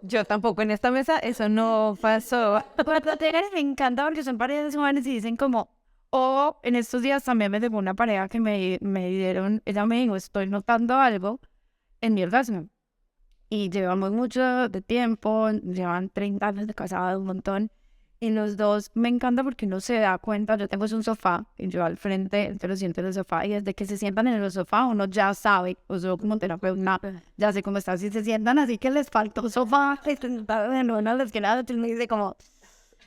Speaker 1: Yo tampoco, en esta mesa eso no pasó.
Speaker 4: Cuando llegan me encanta porque son parejas jóvenes y dicen como, o en estos días también me llegó una pareja que me dieron, ella me dijo, estoy notando algo en mi orgasmo. Y llevamos mucho de tiempo, llevan 30 años de casados, un montón. Y los dos, me encanta porque uno se da cuenta, yo tengo un sofá, y yo al frente, yo lo siento en el sofá, y desde que se sientan en el sofá, uno ya sabe, o yo como terapeuta, ya sé cómo está, si se sientan así que les faltó un sofá, no les queda nada, entonces me dice como,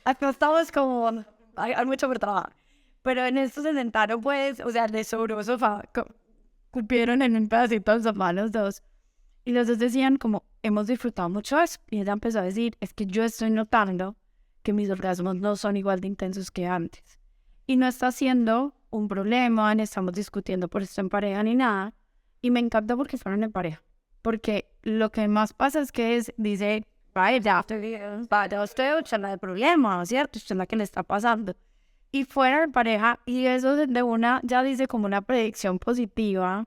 Speaker 4: acá estamos como, hay mucho por trabajar. Pero en esto se sentaron, pues, o sea, les sobró sofá, cupieron en un pedacito del sofá los dos. Y los dos decían como, hemos disfrutado mucho eso. Y ella empezó a decir, es que yo estoy notando que mis orgasmos no son igual de intensos que antes. Y no está siendo un problema, ni estamos discutiendo por esto en pareja ni nada. Y me encanta porque fueron en pareja. Porque lo que más pasa es que dice, vaya, para usted usted no hay problema, ¿cierto? Usted es la que le está pasando. Y fuera en pareja, y eso de una ya dice como una predicción positiva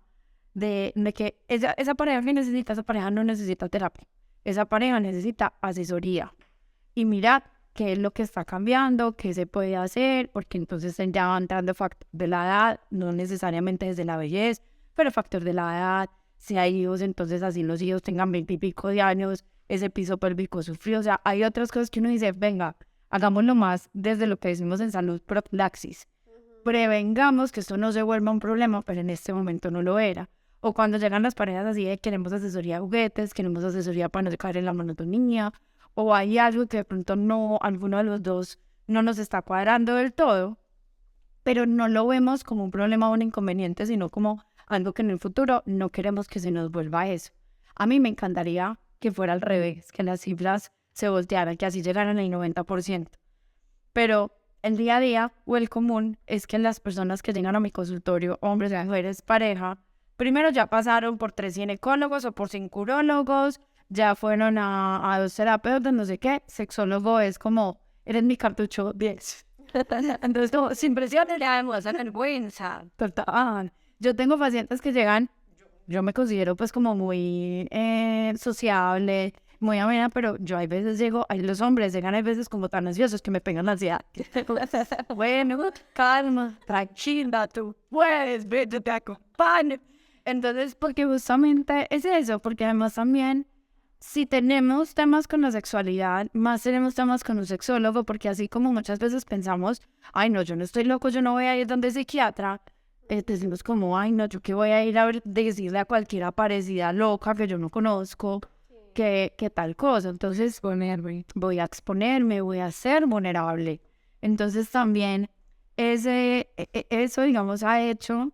Speaker 4: de que esa pareja que necesita, esa pareja no necesita terapia. Esa pareja necesita asesoría. Y mira qué es lo que está cambiando, qué se puede hacer, porque entonces ya va entrando factor de la edad, no necesariamente desde la vejez, pero factor de la edad. Si hay hijos, entonces así los hijos tengan 20 y pico de años, ese piso pélvico sufrió. O sea, hay otras cosas que uno dice, venga, hagámoslo más desde lo que decimos en salud, profilaxis. Prevengamos que esto no se vuelva un problema, pero en este momento no lo era. O cuando llegan las parejas así de queremos asesoría de juguetes, queremos asesoría para no caer en la monotonía, o hay algo que de pronto no, alguno de los dos no nos está cuadrando del todo, pero no lo vemos como un problema o un inconveniente, sino como algo que en el futuro no queremos que se nos vuelva eso. A mí me encantaría que fuera al revés, que las cifras se voltearan, que así llegaran al 90%. Pero el día a día o el común es que las personas que llegan a mi consultorio, hombres y mujeres, pareja, primero ya pasaron por 3 ginecólogos o por 5 urólogos, ya fueron a 2 terapeutas, no sé qué. Sexólogo es como, eres mi cartucho 10. Entonces, no, sin presiones, le damos vergüenza. Total. Yo tengo pacientes que llegan, yo me considero pues como muy sociable, muy amena, pero yo hay veces llego, los hombres llegan hay veces como tan ansiosos que me pegan la ansiedad. Bueno, calma, tranquila, tú puedes, vete, te acompaño. Entonces, porque justamente es eso, porque además también, si tenemos temas con la sexualidad, más tenemos temas con un sexólogo, porque así como muchas veces pensamos, ay no, yo no estoy loco, yo no voy a ir donde psiquiatra, decimos como, ay no, yo que voy a ir a decirle a cualquiera parecida loca que yo no conozco, que tal cosa. Entonces, voy a exponerme, voy a ser vulnerable. Entonces también eso, digamos, ha hecho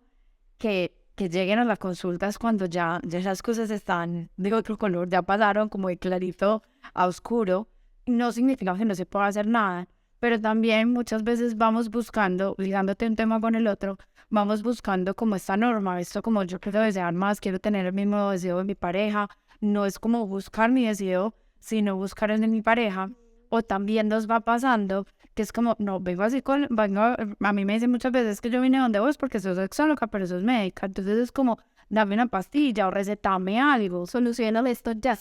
Speaker 4: que lleguen a las consultas cuando ya esas cosas están de otro color, ya pasaron como de clarito a oscuro. No significa que no se pueda hacer nada, pero también muchas veces vamos buscando, ligándote un tema con el otro, vamos buscando como esta norma, esto como yo quiero desear más, quiero tener el mismo deseo de mi pareja, no es como buscar mi deseo, sino buscar el de mi pareja. O también nos va pasando que es como, no, a mí me dicen muchas veces que yo vine donde vos porque sos sexóloga, pero sos médica. Entonces es como, dame una pastilla o recetame algo. Solucioname esto ya.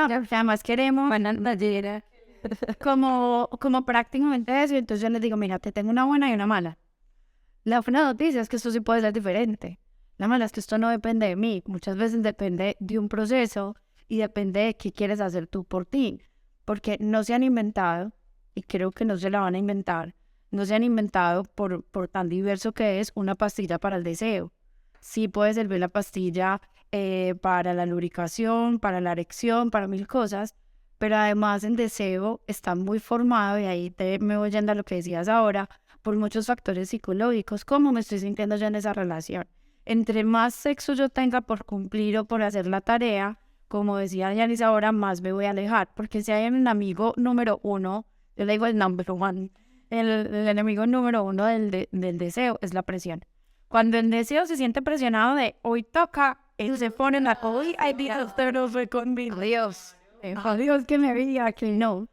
Speaker 4: Además queremos como prácticamente eso. Entonces yo les digo, mira, te tengo una buena y una mala. La buena noticia es que esto sí puede ser diferente. La mala es que esto no depende de mí. Muchas veces depende de un proceso y depende de qué quieres hacer tú por ti. Porque no se han inventado, y creo que no se la van a inventar, no se han inventado por tan diverso que es una pastilla para el deseo. Sí puede servir la pastilla para la lubricación, para la erección, para 1000 cosas, pero además el deseo está muy formado, y ahí me voy yendo a lo que decías ahora, por muchos factores psicológicos, cómo me estoy sintiendo yo en esa relación. Entre más sexo yo tenga por cumplir o por hacer la tarea, como decía Yanis ahora, más me voy a alejar, porque si hay un amigo número 1, yo le digo el number one, el enemigo número 1 del deseo es la presión. Cuando el deseo se siente presionado de hoy toca, él se pone en la hoy, ay Dios, usted no fue conmigo. Adiós que me diga que no.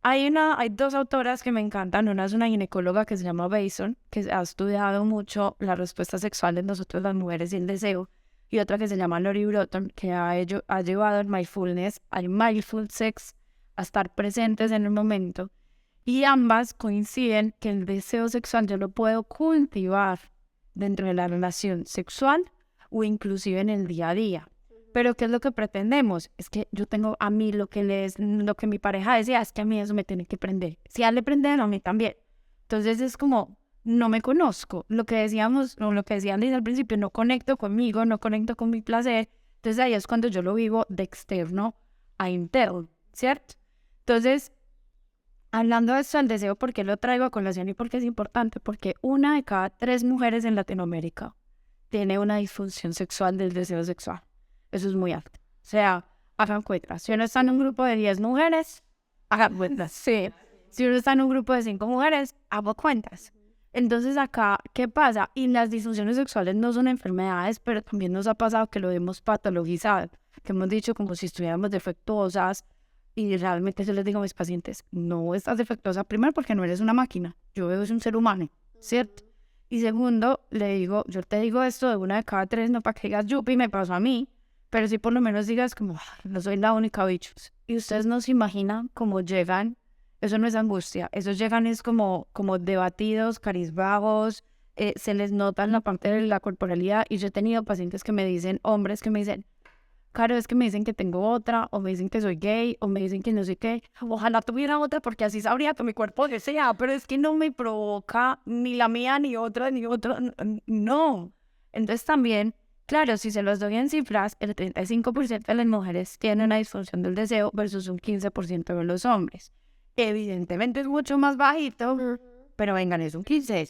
Speaker 4: Hay 2 autoras que me encantan. Una es una ginecóloga que se llama Bason, que ha estudiado mucho la respuesta sexual de nosotros las mujeres y el deseo. Y otra que se llama Lori Broughton, que ha llevado el mindfulness, al mindful sex, a estar presentes en el momento. Y ambas coinciden que el deseo sexual yo lo puedo cultivar dentro de la relación sexual o inclusive en el día a día. Pero ¿qué es lo que pretendemos? Es que yo tengo a mí lo que mi pareja decía, es que a mí eso me tiene que prender. Si a él le prende, a mí también. Entonces es como, no me conozco. Lo que decíamos, o lo que decían desde el principio, no conecto conmigo, no conecto con mi placer. Entonces ahí es cuando yo lo vivo de externo a interno, ¿cierto? Entonces, hablando de esto del deseo, ¿por qué lo traigo a colación y por qué es importante? Porque 1 de cada 3 mujeres en Latinoamérica tiene una disfunción sexual del deseo sexual. Eso es muy alto. O sea, hagan cuentas. Si uno está en un grupo de 10 mujeres, hagan cuentas. Sí. Si uno está en un grupo de 5 mujeres, hago cuentas. Entonces acá, ¿qué pasa? Y las disfunciones sexuales no son enfermedades, pero también nos ha pasado que lo hemos patologizado, que hemos dicho como si estuviéramos defectuosas, y realmente yo les digo a mis pacientes, no estás defectuosa, primero porque no eres una máquina, yo veo es un ser humano, ¿cierto? Y segundo, le digo, yo te digo esto de 1 de cada 3, no para que digas, yupi, me pasó a mí, pero sí por lo menos digas como, no soy la única, bichos. Y ustedes no se imaginan cómo llegan. Eso no es angustia, esos llegan es como debatidos, carizvagos, se les nota en la parte de la corporalidad. Y yo he tenido pacientes que me dicen, hombres que me dicen, Caro, es que me dicen que tengo otra, o me dicen que soy gay, o me dicen que no sé qué. Ojalá tuviera otra porque así sabría que mi cuerpo desea, pero es que no me provoca ni la mía, ni otra, no. Entonces también, claro, si se los doy en cifras, el 35% de las mujeres tienen una disfunción del deseo versus un 15% de los hombres. Evidentemente es mucho más bajito, pero vengan, es un 15.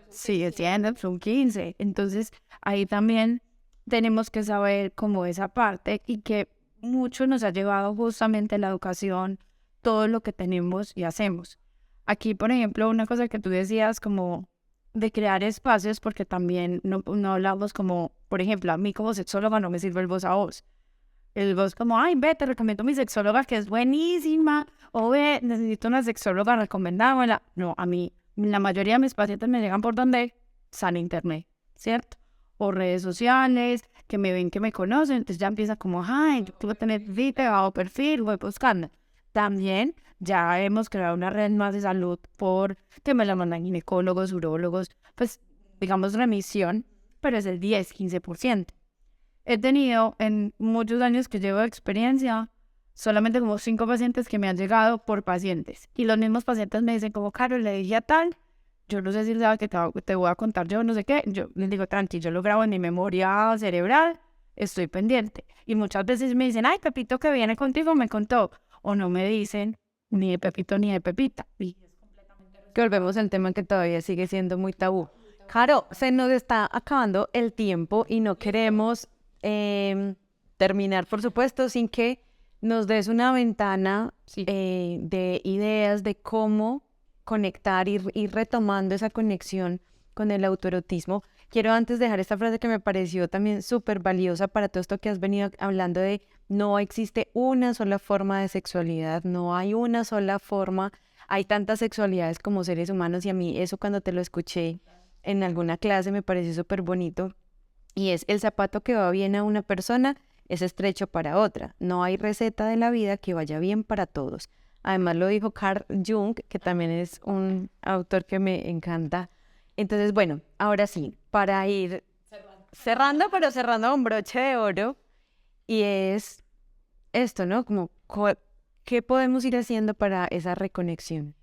Speaker 4: Sigue siendo, es un 15. Entonces, ahí también tenemos que saber cómo esa parte y que mucho nos ha llevado justamente la educación, todo lo que tenemos y hacemos. Aquí, por ejemplo, una cosa que tú decías como de crear espacios, porque también no hablamos como, por ejemplo, a mí como sexóloga no me sirve el voz a voz. El voz como, ay, ve, te recomiendo mi sexóloga que es buenísima, o ve, necesito una sexóloga, recomendámosla. No, a mí, la mayoría de mis pacientes me llegan por donde sale internet, ¿cierto? O redes sociales, que me ven, que me conocen, entonces ya empieza como, ay, yo quiero tener vida o perfil, voy buscando. También ya hemos creado una red más de salud por que me la mandan ginecólogos, urólogos, pues digamos remisión, pero es el 10-15%. He tenido en muchos años que llevo de experiencia solamente como 5 pacientes que me han llegado por pacientes. Y los mismos pacientes me dicen como, Caro, le dije a tal, yo no sé si sabe que te voy a contar yo, no sé qué. Yo les digo, tranqui, yo lo grabo en mi memoria cerebral, estoy pendiente. Y muchas veces me dicen, ay, Pepito que viene contigo me contó. O no me dicen ni de Pepito ni de Pepita. Y
Speaker 1: Que volvemos al tema que todavía sigue siendo muy tabú. Caro, se nos está acabando el tiempo y no queremos terminar, por supuesto, sin que nos des una ventana de ideas de cómo conectar y ir retomando esa conexión con el autoerotismo. Quiero antes dejar esta frase que me pareció también súper valiosa para todo esto que has venido hablando de no existe una sola forma de sexualidad, no hay una sola forma, hay tantas sexualidades como seres humanos y a mí eso cuando te lo escuché en alguna clase me pareció súper bonito. Y es el zapato que va bien a una persona es estrecho para otra. No hay receta de la vida que vaya bien para todos. Además lo dijo Carl Jung, que también es un autor que me encanta. Entonces, bueno, ahora sí, para ir cerrando, pero cerrando con broche de oro, y es esto, ¿no? Como, ¿qué podemos ir haciendo para esa reconexión?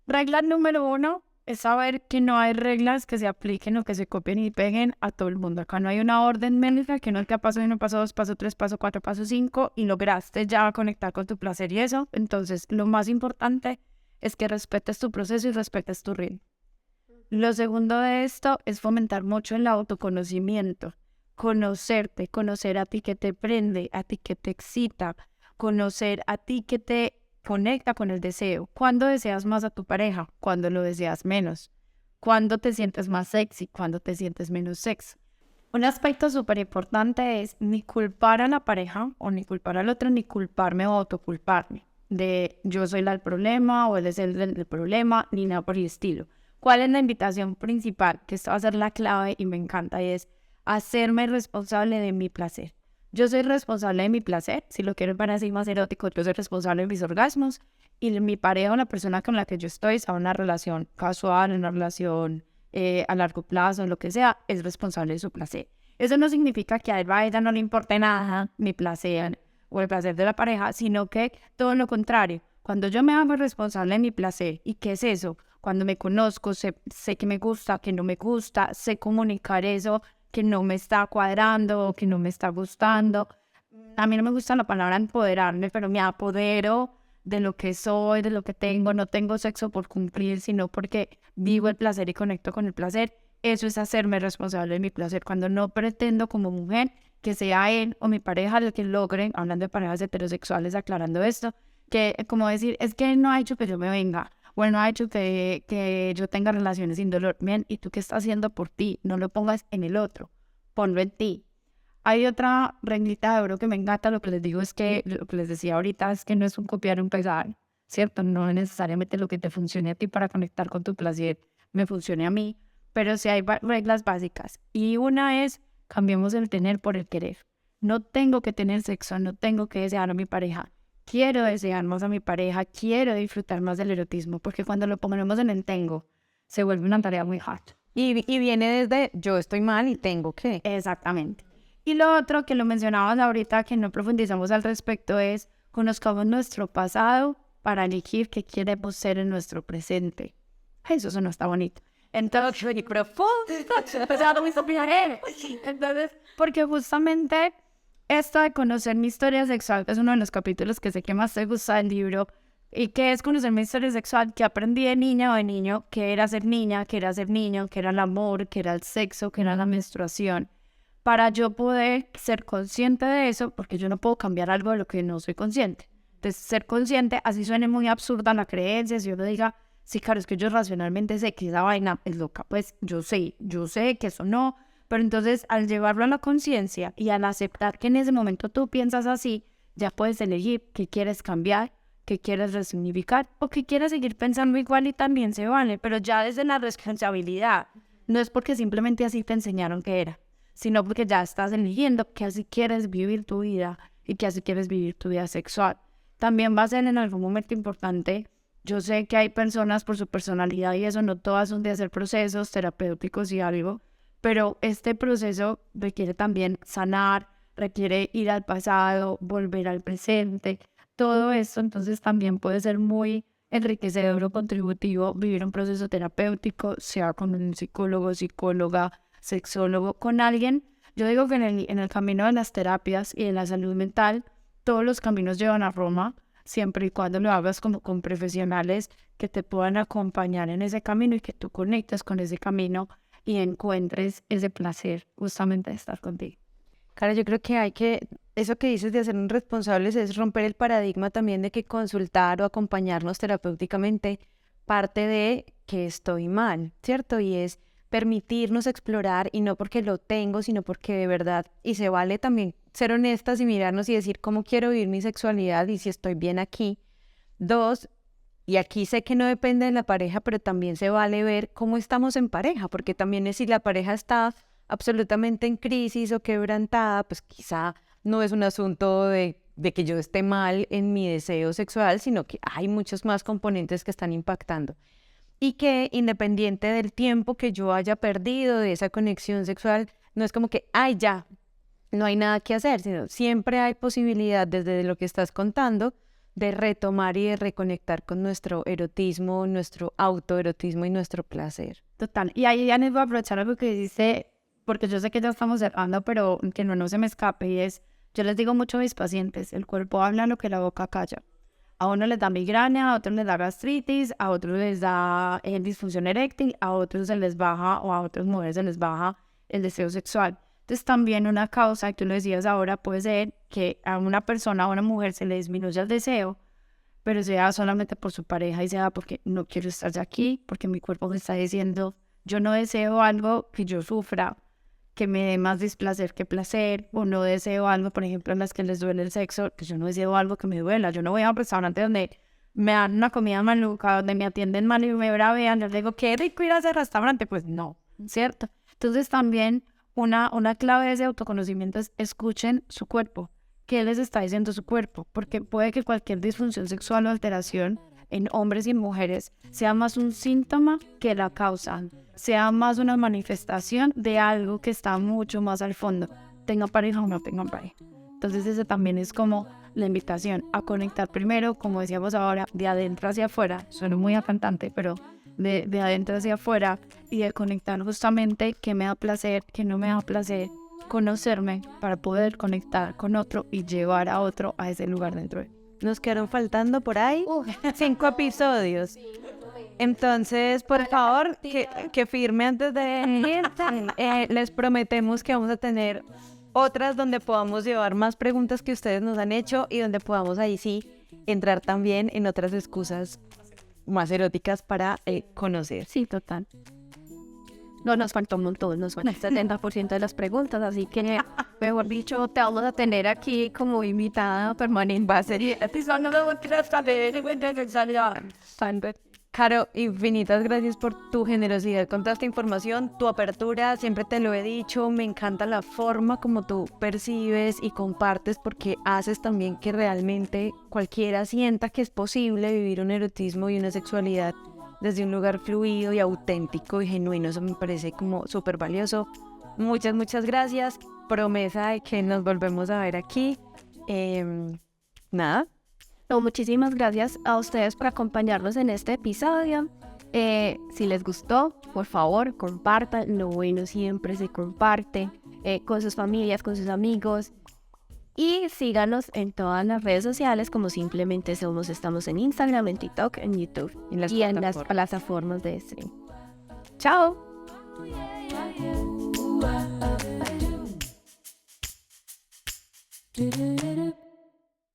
Speaker 4: regla número 1 es saber que no hay reglas que se apliquen o que se copien y peguen a todo el mundo. Acá no hay una orden médica que no es que paso 1, paso 2, paso 3, paso 4, paso 5 y lograste ya conectar con tu placer y eso. Entonces, lo más importante es que respetes tu proceso y respetes tu ritmo. Lo segundo de esto es fomentar mucho el autoconocimiento. Conocerte, conocer a ti que te prende, a ti que te excita, conocer a ti que te conecta con el deseo. ¿Cuándo deseas más a tu pareja? ¿Cuándo lo deseas menos? ¿Cuándo te sientes más sexy? ¿Cuándo te sientes menos sexy? Un aspecto súper importante es ni culpar a la pareja o ni culpar al otro, ni culparme o autoculparme de yo soy la del problema o él es el del problema, ni nada por el estilo. ¿Cuál es la invitación principal? Que esta va a ser la clave y me encanta, y es hacerme responsable de mi placer. Yo soy responsable de mi placer, si lo quiero ver así más erótico, yo soy responsable de mis orgasmos y mi pareja o la persona con la que yo estoy, sea una relación casual, una relación a largo plazo, lo que sea, es responsable de su placer. Eso no significa que a él o a ella no le importe nada mi placer o el placer de la pareja, sino que todo lo contrario. Cuando yo me hago responsable de mi placer, ¿y qué es eso? Cuando me conozco, sé que me gusta, que no me gusta, sé comunicar eso que no me está cuadrando, que no me está gustando. A mí no me gusta la palabra empoderarme, pero me apodero de lo que soy, de lo que tengo. No tengo sexo por cumplir, sino porque vivo el placer y conecto con el placer. eso es hacerme responsable de mi placer. Cuando no pretendo como mujer que sea él o mi pareja el que logre, hablando de parejas heterosexuales, aclarando esto, que como decir, es que él no ha hecho que yo me venga, o él no ha hecho que yo tenga relaciones sin dolor. Bien, ¿y tú qué estás haciendo por ti? No lo pongas en el otro, ponlo en ti. Hay otra reglita de oro que me encanta, lo que les digo es que, lo que les decía ahorita, es que no es un copiar, un pegar, ¿cierto? No es necesariamente lo que te funcione a ti para conectar con tu placer, me funcione a mí, pero sí hay reglas básicas. Y una es, cambiemos el tener por el querer. No tengo que tener sexo, no tengo que desear a mi pareja. Quiero desear más a mi pareja, quiero disfrutar más del erotismo, porque cuando lo ponemos en el tengo, se vuelve una tarea muy hard.
Speaker 1: Y viene desde yo estoy mal y tengo que.
Speaker 4: Exactamente. Y lo otro que lo mencionabas ahorita, que no profundizamos al respecto, es conozcamos nuestro pasado para elegir qué queremos ser en nuestro presente. Eso no está bonito. Entonces, entonces, porque justamente esto de conocer mi historia sexual es uno de los capítulos que sé que más te gusta del libro. ¿Y qué es conocer mi historia sexual? Que aprendí de niña o de niño, que era ser niña, que era ser niño, que era el amor, que era el sexo, que era la menstruación. Para yo poder ser consciente de eso, porque yo no puedo cambiar algo de lo que no soy consciente. Entonces, ser consciente, así suene muy absurda la creencia, si yo le diga, sí, claro, es que yo racionalmente sé que esa vaina es loca, pues yo sé que eso no, pero entonces al llevarlo a la conciencia y al aceptar que en ese momento tú piensas así, ya puedes elegir qué quieres cambiar, qué quieres resignificar o qué quieres seguir pensando igual y también se vale, pero ya desde la responsabilidad, no es porque simplemente así te enseñaron que era, sino porque ya estás eligiendo que así quieres vivir tu vida y que así quieres vivir tu vida sexual. También va a ser en algún momento importante. Yo sé que hay personas por su personalidad y eso, no todas son de hacer procesos terapéuticos y algo, pero este proceso requiere también sanar, requiere ir al pasado, volver al presente, todo esto. Entonces también puede ser muy enriquecedor o contributivo vivir un proceso terapéutico, sea con un psicólogo, psicóloga, sexólogo, con alguien. Yo digo que en el camino de las terapias y de la salud mental, todos los caminos llevan a Roma, siempre y cuando lo hagas como con profesionales que te puedan acompañar en ese camino y que tú conectes con ese camino y encuentres ese placer justamente de estar contigo.
Speaker 1: Cara, yo creo que eso que dices de hacernos responsables es romper el paradigma también de que consultar o acompañarnos terapéuticamente parte de que estoy mal, ¿cierto? Y es permitirnos explorar y no porque lo tengo, sino porque de verdad, y se vale también ser honestas y mirarnos y decir cómo quiero vivir mi sexualidad y si estoy bien aquí. 2, y aquí sé que no depende de la pareja, pero también se vale ver cómo estamos en pareja, porque también es si la pareja está absolutamente en crisis o quebrantada, pues quizá no es un asunto de que yo esté mal en mi deseo sexual, sino que hay muchos más componentes que están impactando. Y que independiente del tiempo que yo haya perdido de esa conexión sexual, no es como que, ay, ya, no hay nada que hacer, sino siempre hay posibilidad desde lo que estás contando de retomar y de reconectar con nuestro erotismo, nuestro autoerotismo y nuestro placer.
Speaker 4: Total. Y ahí ya les voy a aprovechar algo que dice, porque yo sé que ya estamos cerrando, pero que no se me escape, y es, yo les digo mucho a mis pacientes, el cuerpo habla lo que la boca calla. A uno les da migraña, a otros les da gastritis, a otros les da disfunción eréctil, a otros se les baja o a otras mujeres se les baja el deseo sexual. Entonces también una causa, y tú lo decías ahora, puede ser que a una persona, a una mujer se le disminuya el deseo, pero sea solamente por su pareja y sea porque no quiero estar ya aquí, porque mi cuerpo me está diciendo, yo no deseo algo que yo sufra, que me dé más displacer que placer, o no deseo algo, por ejemplo, en las que les duele el sexo, que yo no deseo algo que me duela. Yo no voy a un restaurante donde me dan una comida maluca, donde me atienden mal y me bravean, yo digo, qué rico ir a ese restaurante, pues no, ¿cierto? Entonces también una clave de ese autoconocimiento es escuchen su cuerpo, qué les está diciendo su cuerpo, porque puede que cualquier disfunción sexual o alteración en hombres y mujeres sea más un síntoma que la causa, sea más una manifestación de algo que está mucho más al fondo, tengan pareja o no tengan pareja. Entonces ese también es como la invitación a conectar primero, como decíamos ahora, de adentro hacia afuera, suena muy cantante, pero de adentro hacia afuera, y de conectar justamente qué me da placer, qué no me da placer, conocerme para poder conectar con otro y llevar a otro a ese lugar dentro de él.
Speaker 1: Nos quedaron faltando por ahí 5 episodios. Entonces, por favor, que firme antes de ir. Les prometemos que vamos a tener otras donde podamos llevar más preguntas que ustedes nos han hecho y donde podamos ahí sí entrar también en otras excusas más eróticas para conocer.
Speaker 2: Sí, total. No, nos faltó un montón, nos faltó el 70% de las preguntas, así que, mejor dicho, te vamos a tener aquí como invitada permanente. Va a ser
Speaker 1: Caro, infinitas gracias por tu generosidad con toda esta información, tu apertura, siempre te lo he dicho, me encanta la forma como tú percibes y compartes porque haces también que realmente cualquiera sienta que es posible vivir un erotismo y una sexualidad desde un lugar fluido y auténtico y genuino. Eso me parece como súper valioso. Muchas gracias, promesa de que nos volvemos a ver aquí. Nada.
Speaker 2: No, muchísimas gracias a ustedes por acompañarnos en este episodio. Si les gustó, por favor, compartan. Lo bueno siempre se comparte con sus familias, con sus amigos. Y síganos en todas las redes sociales como Simplemente Somos. Estamos en Instagram, en TikTok, en YouTube y en las plataformas de stream. ¡Chao!
Speaker 5: Do do do do.